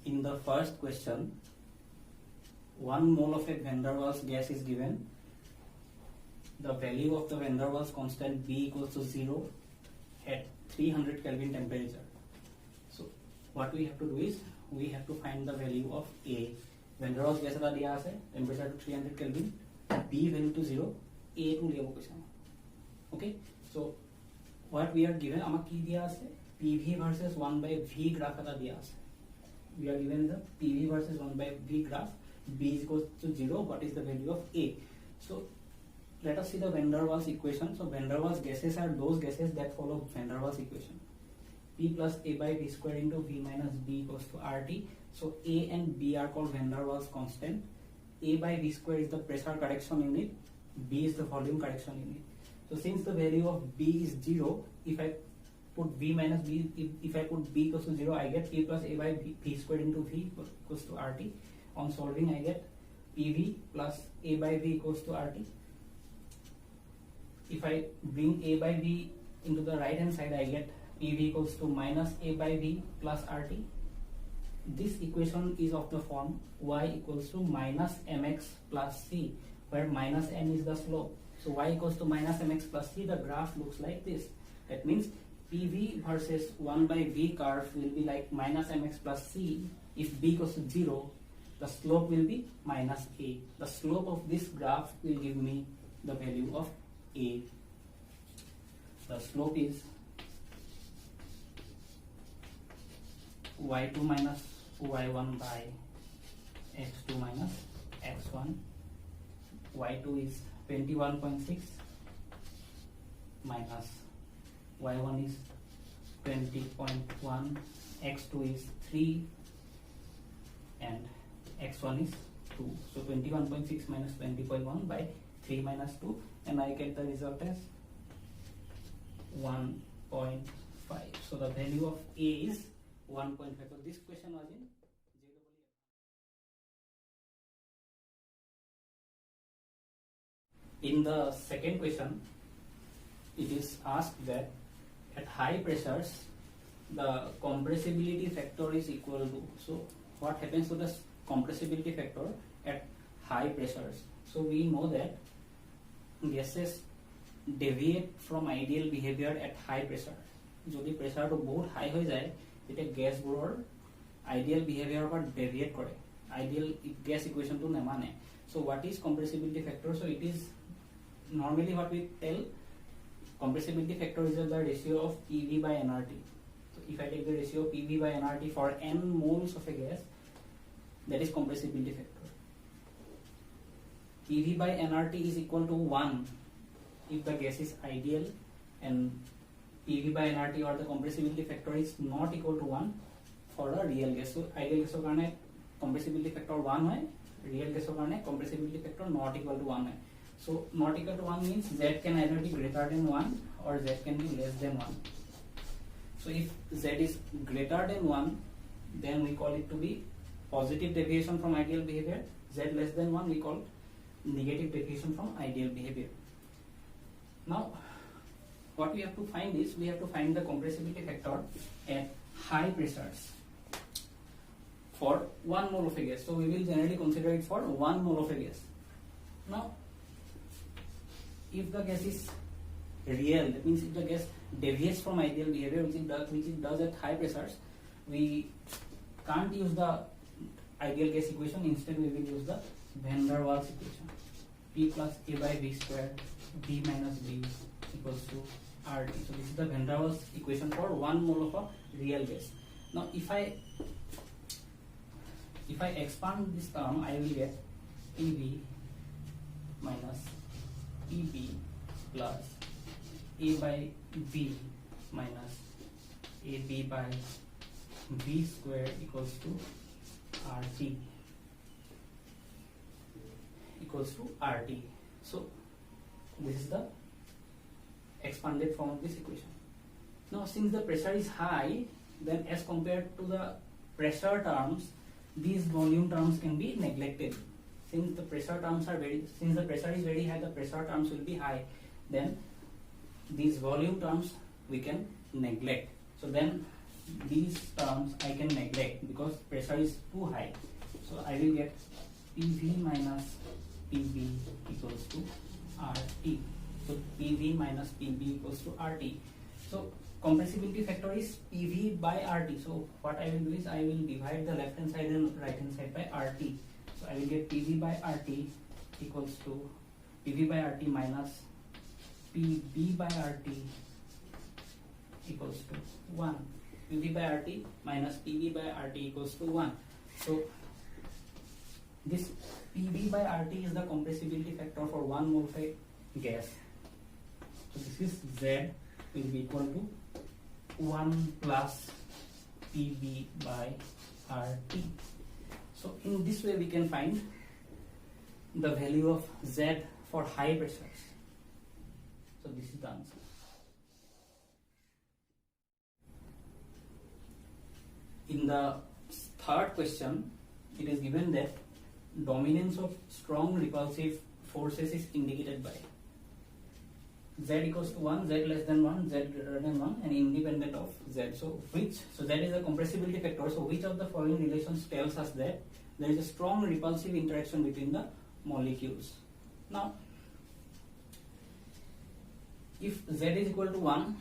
In the first question, 1 mole of a van der Waals gas is given. The value of the van der Waals constant B equals to 0 at 300 Kelvin temperature. So what we have to do is we have to find the value of A. Van der Waals gas eta dia ase, temperature to 300 Kelvin, B value to 0, A to liabo koise. Okay, so what we are given, amak ki dia ase, PV versus 1 by V graph eta dia ase. We are given the PV versus 1 by V graph. B is equals to 0. What is the value of A? So let us see the van der Waals equation. So van der Waals gases are those gases that follow van der Waals equation. P plus A by V square into V minus B equals to RT. So A and B are called van der Waals constant. A by V square is the pressure correction unit. B is the volume correction unit. So since the value of B is 0, if I put V minus B, if I put B equals to 0, I get P plus A by V squared into V equals to RT. On solving, I get PV plus A by V equals to RT. If I bring A by V into the right hand side, I get PV equals to minus A by V plus RT. This equation is of the form Y equals to minus mx plus c, where minus m is the slope. So Y equals to minus mx plus c, the graph looks like this. That means PV versus 1 by V curve will be like minus mx plus c. If B equals to 0, the slope will be minus A. The slope of this graph will give me the value of A. The slope is y2 minus y1 by x2 minus x1. y2 is 21.6 minus y1 is 20.1, x2 is 3 and x1 is 2. So 21.6 minus 20.1 by 3 minus 2, and I get the result as 1.5. So the value of A is 1.5. So this question was in JEE. In the second question, it is asked that at high pressures the compressibility factor is equal to. So what happens to the compressibility factor at high pressures? So we know that gases deviate from ideal behavior at high pressure. যদি প্রেসাৰটো বহুত high হৈ যায় তেতিয়া গ্যাসবোৰৰ ideal বিহেভিয়াৰৰ পৰা deviate কৰে, ideal gas ইকুৱেশ্যনটো নেমানে. So what is compressibility factor? So it is normally what we tell compressibility factor is the ratio of PV by nRT. So if I take the ratio of PV by nRT for n moles of a gas, that is compressibility factor. PV by nRT is equal to 1 if the gas is ideal, and PV by nRT or the compressibility factor is not equal to 1 for a real gas. So ideal gas karone compressibility factor 1 hoy, real gas karone compressibility factor not equal to 1 hoy. So not equal to 1 means Z can either be greater than 1 or Z can be less than 1. So if Z is greater than 1, then we call it to be positive deviation from ideal behavior. Z less than 1, we call negative deviation from ideal behavior. Now what we have to find is we have to find the compressibility factor at high pressures for 1 mole of a gas. So we will generally consider it for 1 mole of a gas. Now if the gas is real, that means if the gas deviates from ideal behavior, which it does at high pressures, we can't use the ideal gas equation. Instead we will use the van der Waals equation. P plus A by V square V minus B equals to RT. So this is the van der Waals equation for 1 mole of a real gas. Now if I expand this term, I will get PV minus PB plus A by B minus AB by V square equals to RT equals to RT. So this is the expanded form of this equation. Now since the pressure is high, then as compared to the pressure terms, these volume terms can be neglected. Since the pressure is very high, the pressure terms will be high. Then these volume terms we can neglect. So then these terms I can neglect because pressure is too high. So I will get PV minus PB equals to RT. So PV minus PB equals to RT. So compressibility factor is PV by RT. So what I will do is I will divide the left hand side and right hand side by RT. So I will get PV by RT equals to PV by RT minus PB by RT equals to 1. PV by RT minus PB by RT equals to 1. So this PB by RT is the compressibility factor for 1 mole of a gas. So this is Z will be equal to 1 plus PB by RT. So in this way we can find the value of Z for high pressures. So this is the answer. In the third question, it is given that dominance of strong repulsive forces is indicated by Z equals to 1, Z less than 1, Z greater than 1 and independent of Z. So Z is a compressibility factor. So which of the following relations tells us that there is a strong repulsive interaction between the molecules? Now, if Z is equal to 1,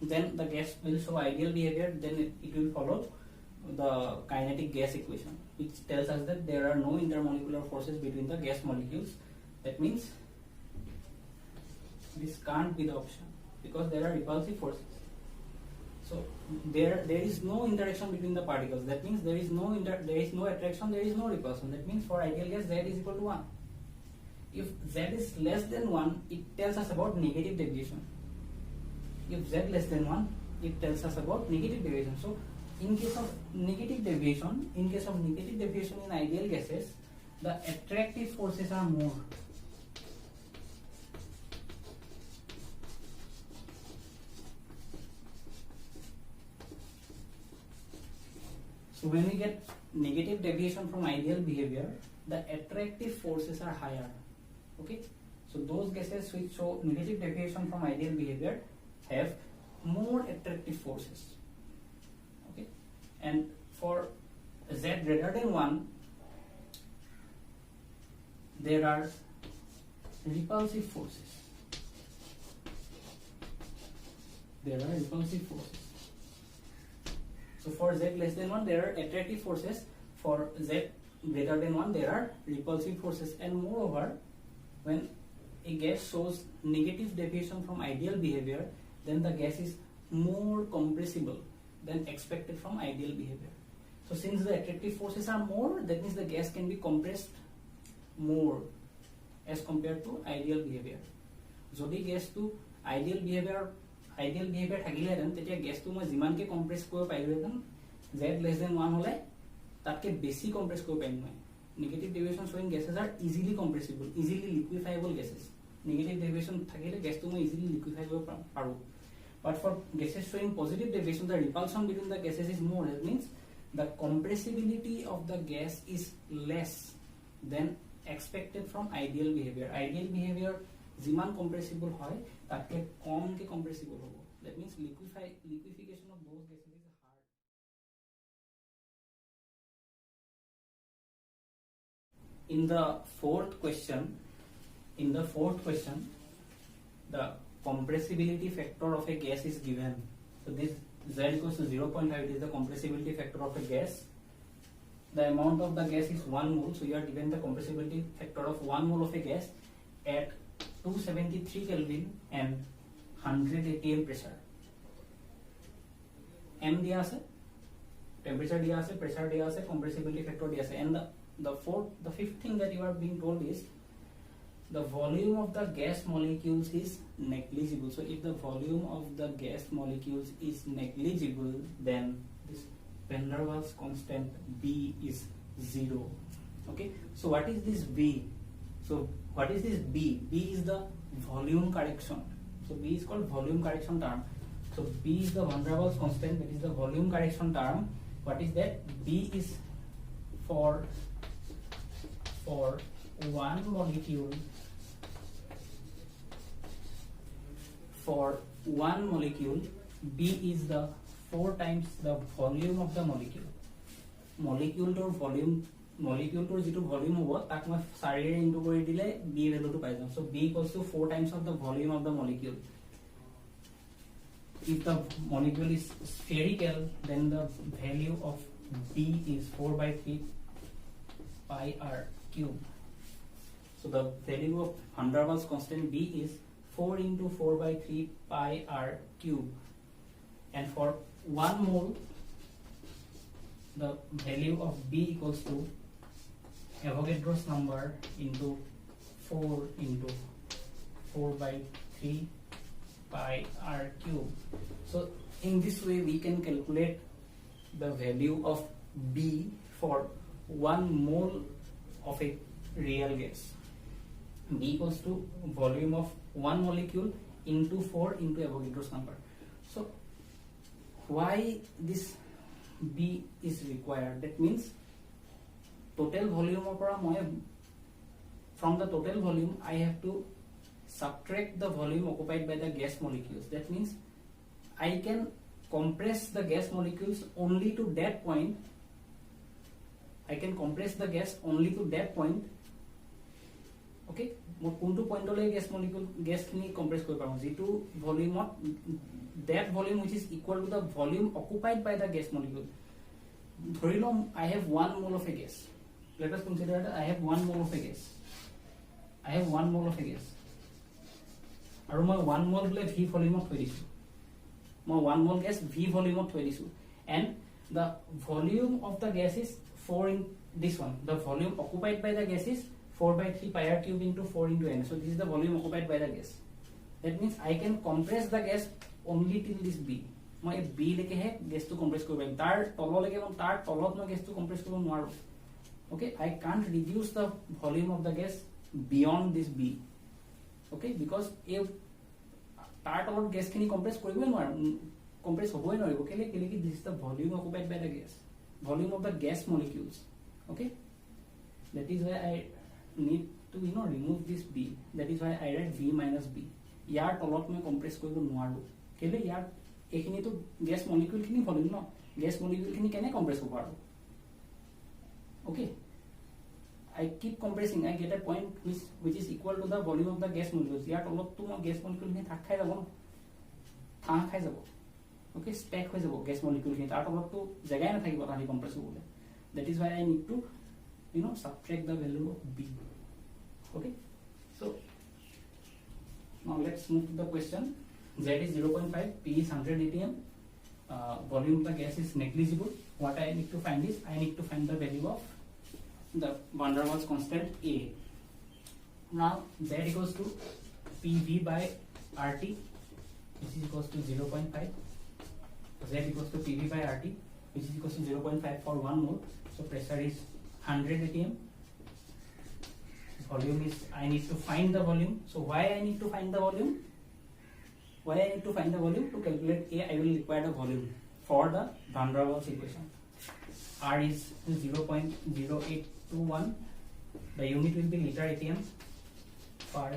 then the gas will show ideal behavior, then it will follow the kinetic gas equation, which tells us that there are no intermolecular forces between the gas molecules. That means this can't be the option because there are repulsive forces. So there is no interaction between the particles. That means there is no attraction, there is no repulsion. That means for ideal gas Z is equal to 1. If Z is less than 1, it tells us about negative deviation. If Z less than 1, it tells us about negative deviation. So in case of negative deviation in ideal gases, the attractive forces are more. So when we get negative deviation from ideal behavior, the attractive forces are higher. Okay, so those gases which show negative deviation from ideal behavior have more attractive forces. Okay, and for Z greater than 1, there are repulsive forces. So for Z less than 1, there are attractive forces. For Z greater than 1, there are repulsive forces. And moreover, when a gas shows negative deviation from ideal behavior, then the gas is more compressible than expected from ideal behavior. So since the attractive forces are more, that means the gas can be compressed more as compared to ideal behavior. Jodi gas to ideal behavior থাকিলেহেঁতেন তেতিয়া গেছটো মই যিমানকে compress কৰিব পাৰিলোহেঁতেন Z less than 1 হলে তাতকে বেছি compress কৰিব পাৰিম মই. Negative deviation showing gases are easily compressible, easily liquefiable gases. Negative deviation থাকিলে গেছটো মই easily liquefy কৰিব পাৰো. But for gases showing positive deviation, the repulsion between the gases is more. That means the compressibility of the gas is less than expected from ideal behavior. Ideal behavior যিমান compressible হয় তাতকে কমকে compressible হ'ব. That means liquefaction of those gases is hard. In the fourth question, the compressibility factor of a gas is given. So this Z equals to 0.5, it is the compressibility factor of a gas. The amount of the gas is 1 mole, so you are given the compressibility factor of 1 mole of a gas at 273 Kelvin and 100 atm pressure. M दिया আছে, temperature दिया আছে, pressure दिया আছে, compressibility factor दिया আছে. And the fifth thing that you are being told is the volume of the gas molecules is negligible. So if the volume of the gas molecules is negligible, then this van der Waals constant B is 0. Okay, so what is this B? So what is this B? B is the volume correction. So B is called volume correction term. So B is the van der Waals constant, that is the volume correction term. What is that? B is for one molecule. For one molecule, B is the 4 times the volume of the molecule. Molecule to volume, molecule to jitu volume hobo tak moi 4 re into kori dile b value to pai jam. So b equals to 4 times of the volume of the molecule. If the molecule is spherical, then the value of b is 4 by 3 pi r cube. So the value of van der Waals constant b is 4 into 4 by 3 pi r cube, and for 1 mole the value of b equals to Avogadro's number into 4 into 4 by 3 pi r cube. So in this way we can calculate the value of b for 1 mole of a real gas. B equals to volume of 1 molecule into 4 into Avogadro's number. So why this B is required? That means total volume of from the total volume I have to subtract the volume occupied by the gas molecules. That means I can compress the gas molecules only to that point. I can compress the gas only to that point. Okay, কোনটো পইণ্টলৈ gas molecule গ্যাসখিনি compress কৰিব পাৰো যেটো ভলিউমত that volume which is equal to the volume occupied by the gas molecule. ধৰি লম I have 1 mole of a gas. Let us consider that I have 1 mole of a gas. I have 1 mole of a gas. আৰু মই 1 mole বোলে v ভলিউমত থৈ দিছো. মই 1 mole gas v ভলিউমত থৈ দিছো, and the volume of the gas is 4 in this one. The volume occupied by the gas is 4 by 3 pi r cube into 4 into n. So this is the volume occupied by the gas. That means I can compress the gas only till this b. মই b লেকে হে gas to compress কৰিব পাৰিম, তাৰ তললৈকে মই তাৰ তলত মই gas to compress কৰিব নোৱাৰো. Okay, I can't reduce the volume of the gas beyond this b. Okay, because if তাৰ তলত gas খিনি compress কৰিবই নোৱাৰো, compress হ'বই নোৱাৰিব কেলে কেলে কি this is the volume occupied by the gas, volume of the gas molecules. Okay, that is why I need to remove this b. That is why I write v minus b. ইয়াৰ তলত মই compress কৰিব নোৱাৰো কেলে ইয়াৰ এখিনি তো gas molecule খিনি volume ন, gas molecule খিনি কেনে compress হ'ব আৰু. Okay, I keep compressing, I get a point which is equal to the volume of the gas molecules. ইয়াৰ তলত তো মই গ্যাস মলিকিউল খিনি থাক খাই যাব ন, থাক খাই যাব. Okay, stack হৈ যাব গ্যাস মলিকিউল খিনি, তাৰ তলত তো জায়গাই নাথাকিব তাহি compress হ'বলে. That is why I need to subtract the value of b. Okay, so now let's move to the question. Z is 0.5, P is 100 atm, volume of the gas is negligible. What I need to find is I need to find the value of the van der Waals constant A. Now Z equals to PV by RT, which is equals to 0.5. Z equals to PV by RT, which is equals to 0.5 for 1 mole. So pressure is 100 atm. Volume is, I need to find the volume. So why I need to find the volume? Why I need to find the volume? To calculate A, I will require the volume for the van der Waals equation. R is 0.0821. The unit will be liter atm per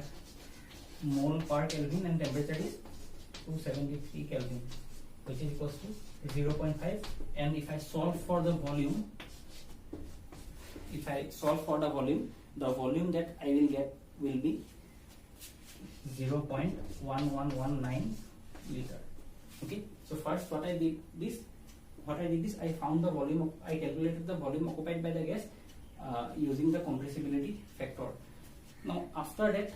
mole per Kelvin, and temperature is 273 Kelvin, which is equals to 0.5. And if I solve for the volume, the volume that I will get will be 0.1119 liter. Okay, so first what I did this, I found the volume I calculated the volume occupied by the gas using the compressibility factor. Now after that,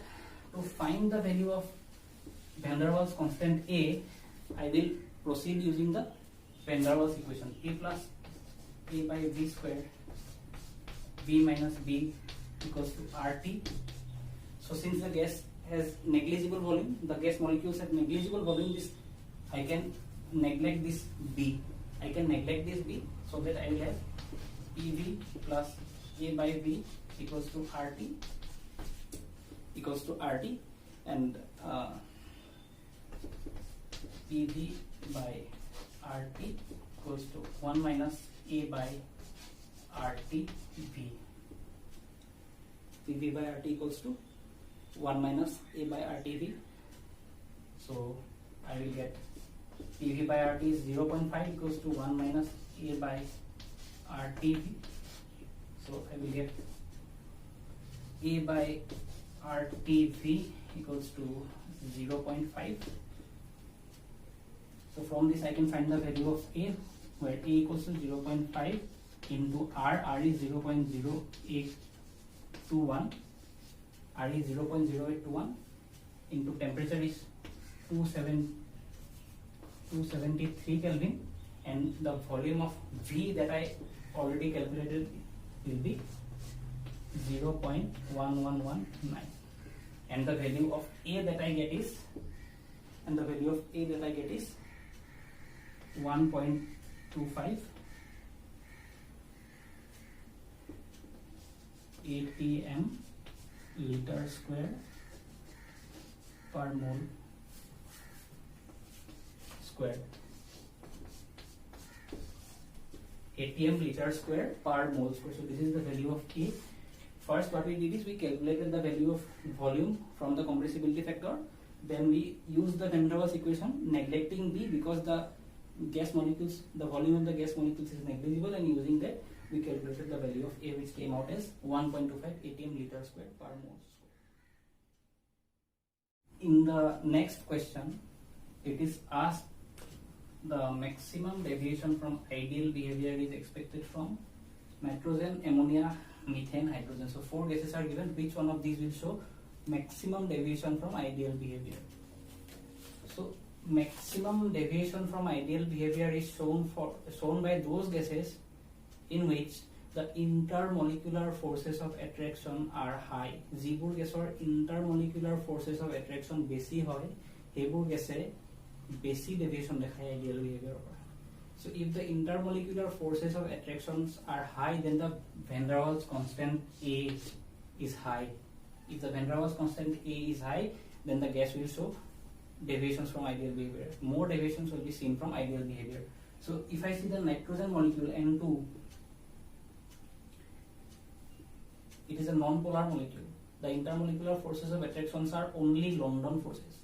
to find the value of van der Waals constant A, I will proceed using the van der Waals equation. A plus A by V square, V minus B equals to RT. So since the gas has negligible volume, the gas molecules have negligible volume, this I can neglect this B. I can neglect this B, so that I will have PV plus A by V equals to RT, and PV by RT equals to 1 minus A by RT V. PV by RT equals to 1 minus A by RT V. So I will get PV by RT is 0.5 equals to 1 minus A by RTV. So I will get A by RTV equals to 0.5. So from this I can find the value of A, where A equals to 0.5 into R is 0.0821, R is 0.0821 into temperature is 273 Kelvin, and the volume of V that I already calculated will be 0.1119, and the value of A that I get is 1.25 ATM liter square per mole square. ATM liter square per mole square. So this is the value of A. First, what we did is we calculated the value of volume from the compressibility factor. Then we used the van der Waals equation, neglecting B because the gas molecules, the volume of the gas molecules is negligible, and using that we calculated the value of A, which came out as 1.25 ATM liter square per mole square. In the next question, it is asked the maximum deviation from ideal behavior is expected from nitrogen, ammonia, methane, hydrogen. So 4 gases are given. Which one of these will show maximum deviation from ideal behavior? So maximum deviation from ideal behavior is shown by those gases in which the intermolecular forces of attraction are high. যিবোৰ গেছৰ intermolecular forces of attraction বেছি হয়, সেইবোৰ গেছে বেছি deviation দেখায় ideal behavior পৰা. So if the intermolecular forces of attractions are high, then the van der Waals constant A is high. If the van der Waals constant A is high, then the gas will show deviations from ideal behavior. More deviations will be seen from ideal behavior. So if I see the nitrogen molecule N2, it is a non-polar molecule. The intermolecular forces of attractions are only London forces.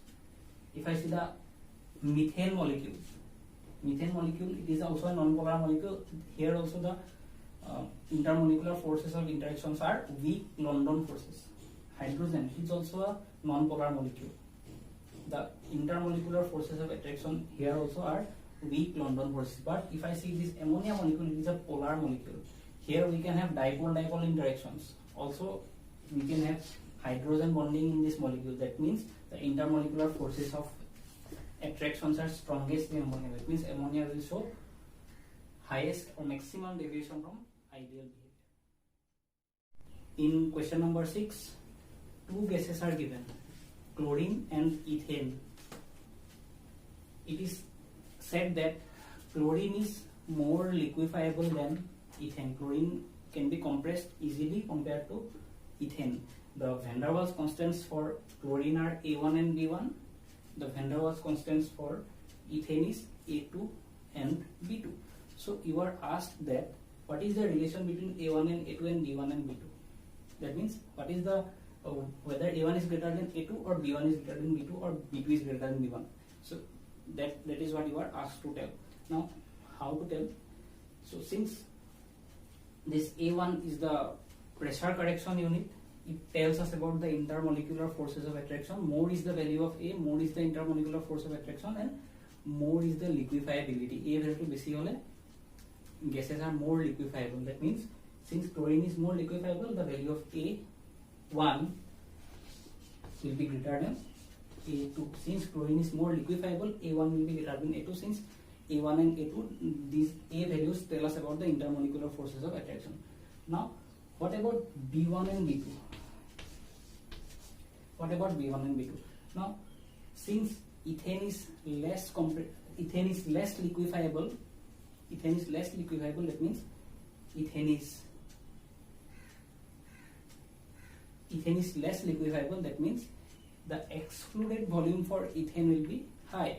If I see the methane molecule, it is also a non-polar molecule. Here also the intermolecular forces of interactions are weak London forces. Hydrogen is also a non-polar molecule. The intermolecular forces of attraction here also are weak London forces. But if I see this ammonia molecule, it is a polar molecule. Here we can have dipole-dipole interactions. Also, we can have hydrogen bonding in this molecule. That means the intermolecular forces of attractions are strongest in ammonia. That means ammonia will show highest or maximum deviation from ideal behavior. In question number 6, 2 gases are given, chlorine and ethane. It is said that chlorine is more liquefiable than ethane. Chlorine can be compressed easily compared to ethane. The van der Waals constants for chlorine are A1 and B1. The van der Waals constants for ethane is A2 and B2. So you are asked that what is the relation between A1 and A2 and B1 and B2? That means what is the whether A1 is greater than A2 or B1 is greater than B2 or B2 is greater than B1. So that is what you are asked to tell. Now how to tell? So since this A1 is the pressure correction unit, it tells us about the intermolecular forces of attraction. More is the value of A, more is the intermolecular force of attraction, and more is the liquefiability. A value to basi hole gases are more liquefiable. That means since chlorine is more liquefiable, the value of A1 will be greater than A2. Since chlorine is more liquefiable, A1 will be greater than A2. Since A1 and A2, these A values tell us about the intermolecular forces of attraction. Now, what about B1 and B2? What about B1 and B2? Now, since ethane is less liquefiable, that means ethane is less liquefiable. That means the excluded volume for ethane will be high.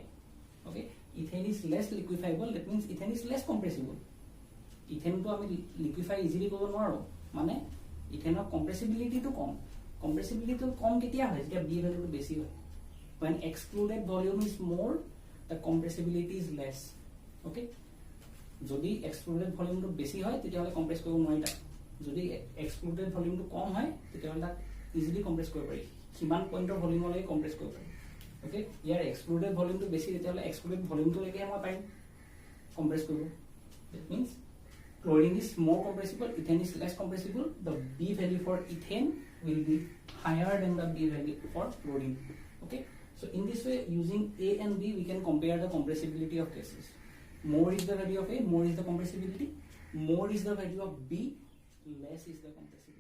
Okay, ethane is less liquefiable. That means ethane is less compressible. Ethane to ami liquefy easily kobo নোৱাৰো, মানে ইথেনৰ compressibility to com. Compressibility to কম কেতিয়া হয় যেতিয়া B value to বেছি হয়. When excluded volume is more, the compressibility is less. Okay, যদি excluded ভলিউমটো বেছি হয় তেতিয়াহলে কম্প্ৰেছ কৰিব নোৱাৰি তাক, যদি এক্সক্লুডেড ভলিউমটো কম হয় তেতিয়াহলে তাক ইজিলি কম্প্ৰেছ কৰিব পাৰি, কিমান পইণ্টৰ ভলিউমলৈকে কম্প্ৰেছ কৰিব পাৰি। ওকে, ইয়াৰ এক্সক্লুডেড ভলিউমটো বেছি তেতিয়াহলে এক্সক্লুডেড ভলিউমটোলৈকে মই পাৰিম কম্প্ৰেছ কৰিব। That means chlorine is more compressible, ethane is less compressible. The B value for ethane will be higher than the B value for chlorine. Okay, so in this way, using A and B, we can compare the compressibility of gases. More is the value of A, more is the compressibility. More is the value of B, less is the compressibility.